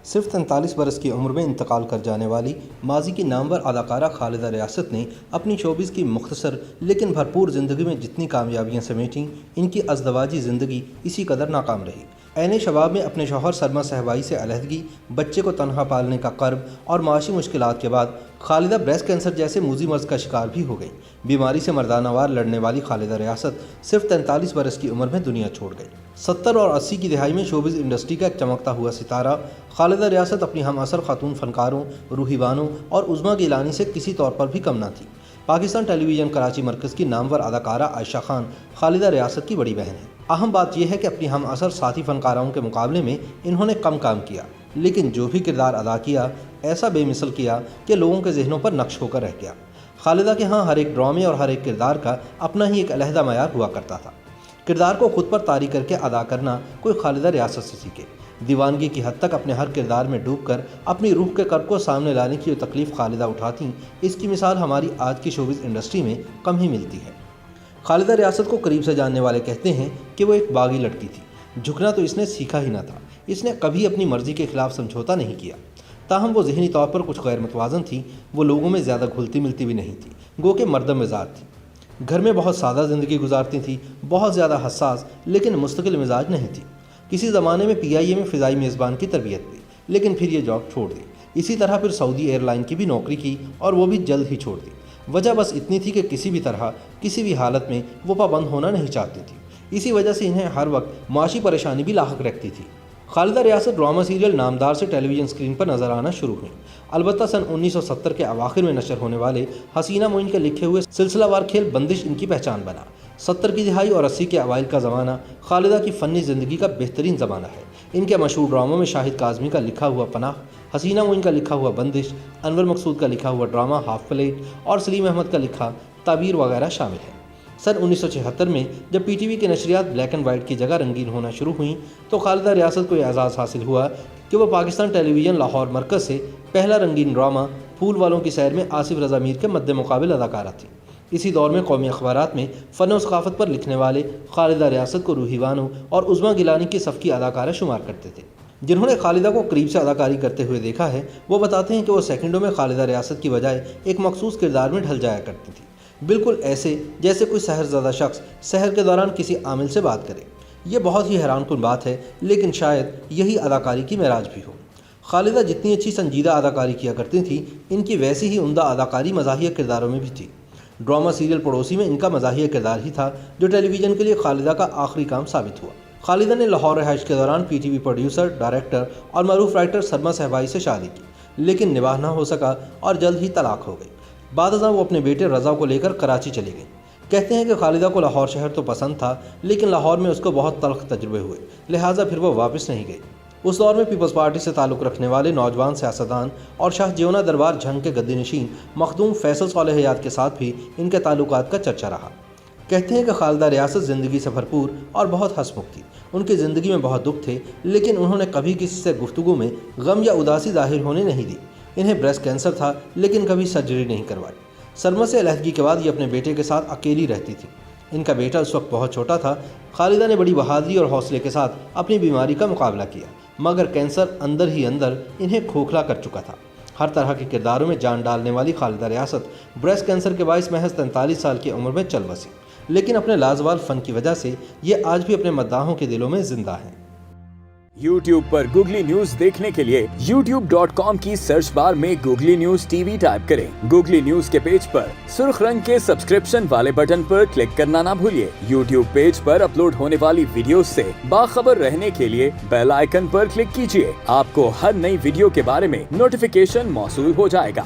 صرف 43 برس کی عمر میں انتقال کر جانے والی ماضی کی نامور اداکارہ خالدہ ریاست نے اپنی شوبز کی مختصر لیکن بھرپور زندگی میں جتنی کامیابیاں سمیٹیں، ان کی ازدواجی زندگی اسی قدر ناکام رہی۔ عین شباب میں اپنے شوہر سرما صہبائی سے علیحدگی، بچے کو تنہا پالنے کا کرب اور معاشی مشکلات کے بعد خالدہ بریسٹ کینسر جیسے موذی مرض کا شکار بھی ہو گئی۔ بیماری سے مردانہ وار لڑنے والی خالدہ ریاست صرف 43 برس کی عمر میں دنیا چھوڑ گئی۔ 70 اور 80 کی دہائی میں شوبز انڈسٹری کا ایک چمکتا ہوا ستارہ خالدہ ریاست اپنی ہم عصر خاتون فنکاروں، روحیوانوں اور عظمیٰ گیلانی سے کسی طور پر بھی کم نہ تھی۔ پاکستان ٹیلی ویژن کراچی مرکز کی نامور اداکارہ عائشہ خان خالدہ ریاست کی بڑی بہن ہے۔ اہم بات یہ ہے کہ اپنی ہم عصر ساتھی فنکاراؤں کے مقابلے میں انہوں نے کم کام کیا، لیکن جو بھی کردار ادا کیا ایسا بے مثل کیا کہ لوگوں کے ذہنوں پر نقش ہو کر رہ گیا۔ خالدہ کے ہاں ہر ایک ڈرامے اور ہر ایک کردار کا اپنا ہی ایک علیحدہ معیار ہوا کرتا تھا۔ کردار کو خود پر طاری کر کے ادا کرنا کوئی خالدہ ریاست سے سیکھے۔ دیوانگی کی حد تک اپنے ہر کردار میں ڈوب کر اپنی روح کے کرب کو سامنے لانے کی جو تکلیف خالدہ اٹھاتیں، اس کی مثال ہماری آج کی شوبز انڈسٹری میں کم ہی ملتی ہے۔ خالدہ ریاست کو قریب سے جاننے والے کہتے ہیں کہ وہ ایک باغی لڑکی تھی۔ جھکنا تو اس نے سیکھا ہی نہ تھا۔ اس نے کبھی اپنی مرضی کے خلاف سمجھوتا نہیں کیا۔ تاہم وہ ذہنی طور پر کچھ غیر متوازن تھی۔ وہ لوگوں میں زیادہ گھلتی ملتی بھی نہیں تھی، گو کہ مردم مزاج تھی۔ گھر میں بہت سادہ زندگی گزارتی تھی، بہت زیادہ حساس لیکن مستقل مزاج نہیں تھی۔ کسی زمانے میں PIA میں فضائی میزبان کی تربیت دی، لیکن پھر یہ جاب چھوڑ دی۔ اسی طرح پھر سعودی ایئر لائن کی بھی نوکری کی اور وہ بھی جلد ہی چھوڑ دی۔ وجہ بس اتنی تھی کہ کسی بھی طرح، کسی بھی حالت میں وہ پابند ہونا نہیں چاہتی تھی۔ اسی وجہ سے انہیں ہر وقت معاشی پریشانی بھی لاحق رکھتی تھی۔ خالدہ ریاست ڈرامہ سیریل نامدار سے ٹیلی ویژن اسکرین پر نظر آنا شروع ہوئیں۔ البتہ سن 1970 کے اواخر میں نشر ہونے والے حسینہ معین کے لکھے ہوئے سلسلہ وار کھیل بندش ان کی پہچان بنا۔ 70 کی دہائی اور 80 کے اوائل کا زمانہ خالدہ کی فنی زندگی کا بہترین زمانہ ہے۔ ان کے مشہور ڈراموں میں شاہد کاظمی کا لکھا ہوا پناہ، حسینہ معین کا لکھا ہوا بندش، انور مقصود کا لکھا ہوا ڈرامہ ہاف پلیٹ اور سلیم احمد کا لکھا تعبیر وغیرہ شامل ہیں۔ سن 1976 میں جب PTV کی نشریات بلیک اینڈ وائٹ کی جگہ رنگین ہونا شروع ہوئیں تو خالدہ ریاست کو یہ اعزاز حاصل ہوا کہ وہ پاکستان ٹیلی ویژن لاہور مرکز سے پہلا رنگین ڈرامہ پھول والوں کی سیر میں آصف رضا میر کے مد مقابل اداکارہ تھی۔ اسی دور میں قومی اخبارات میں فن و ثقافت پر لکھنے والے خالدہ ریاست کو روحیوانوں اور عظمیٰ گیلانی کی صف کی اداکارہ شمار کرتے تھے۔ جنہوں نے خالدہ کو قریب سے اداکاری کرتے ہوئے دیکھا ہے وہ بتاتے ہیں کہ وہ سیکنڈوں میں خالدہ ریاست کی بجائے ایک مخصوص کردار میں ڈھل جایا کرتی تھی، بالکل ایسے جیسے کوئی سحر زدہ شخص سحر کے دوران کسی عامل سے بات کرے۔ یہ بہت ہی حیران کن بات ہے، لیکن شاید یہی اداکاری کی معراج بھی ہو۔ خالدہ جتنی اچھی سنجیدہ اداکاری کیا کرتی تھیں، ان کی ویسی ہی عمدہ اداکاری مزاحیہ کرداروں میں بھی تھی۔ ڈرامہ سیریل پڑوسی میں ان کا مزاحیہ کردار ہی تھا جو ٹیلی ویژن کے لیے خالدہ کا آخری کام ثابت ہوا۔ خالدہ نے لاہور رہائش کے دوران PTV پروڈیوسر، ڈائریکٹر اور معروف رائٹر سرما صہبائی سے شادی کی، لیکن نباہ نہ ہو سکا اور جلد ہی طلاق ہو گئی۔ بعد ازاں وہ اپنے بیٹے رضا کو لے کر کراچی چلی گئیں۔ کہتے ہیں کہ خالدہ کو لاہور شہر تو پسند تھا، لیکن لاہور میں اس کو بہت تلخ تجربے ہوئے، لہٰذا پھر وہ واپس نہیں گئی۔ اس دور میں پیپلز پارٹی سے تعلق رکھنے والے نوجوان سیاستدان اور شاہ جیونا دربار جھنگ کے گدی نشین مخدوم فیصل صالح حیات کے ساتھ بھی ان کے تعلقات کا چرچا رہا۔ کہتے ہیں کہ خالدہ ریاست زندگی سے بھرپور اور بہت ہنسمکھ تھی۔ ان کی زندگی میں بہت دکھ تھے، لیکن انہوں نے کبھی کسی سے گفتگو میں غم یا اداسی ظاہر ہونے نہیں دی۔ انہیں بریسٹ کینسر تھا، لیکن کبھی سرجری نہیں کروائی۔ سرما سے علیحدگی کے بعد یہ اپنے بیٹے کے ساتھ اکیلی رہتی تھی۔ ان کا بیٹا اس وقت بہت چھوٹا تھا۔ خالدہ نے بڑی بہادری اور حوصلے کے ساتھ اپنی بیماری کا مقابلہ کیا، مگر کینسر اندر ہی اندر انہیں کھوکھلا کر چکا تھا۔ ہر طرح کے کرداروں میں جان ڈالنے والی خالدہ ریاست بریسٹ کینسر کے باعث محض 43 سال کی عمر میں چل بسی، لیکن اپنے لازوال فن کی وجہ سے یہ آج بھی اپنے مداحوں کے دلوں میں زندہ ہیں۔ YouTube پر گوگلی نیوز دیکھنے کے لیے youtube.com کی سرچ بار میں گوگلی نیوز TV ٹائپ کریں۔ گوگلی نیوز کے پیج پر سرخ رنگ کے سبسکرپشن والے بٹن پر کلک کرنا نہ بھولیے۔ YouTube پیج پر اپلوڈ ہونے والی ویڈیوز سے باخبر رہنے کے لیے بیل آئیکن پر کلک کیجیے۔ آپ کو ہر نئی ویڈیو کے بارے میں نوٹیفیکیشن موصول ہو جائے گا۔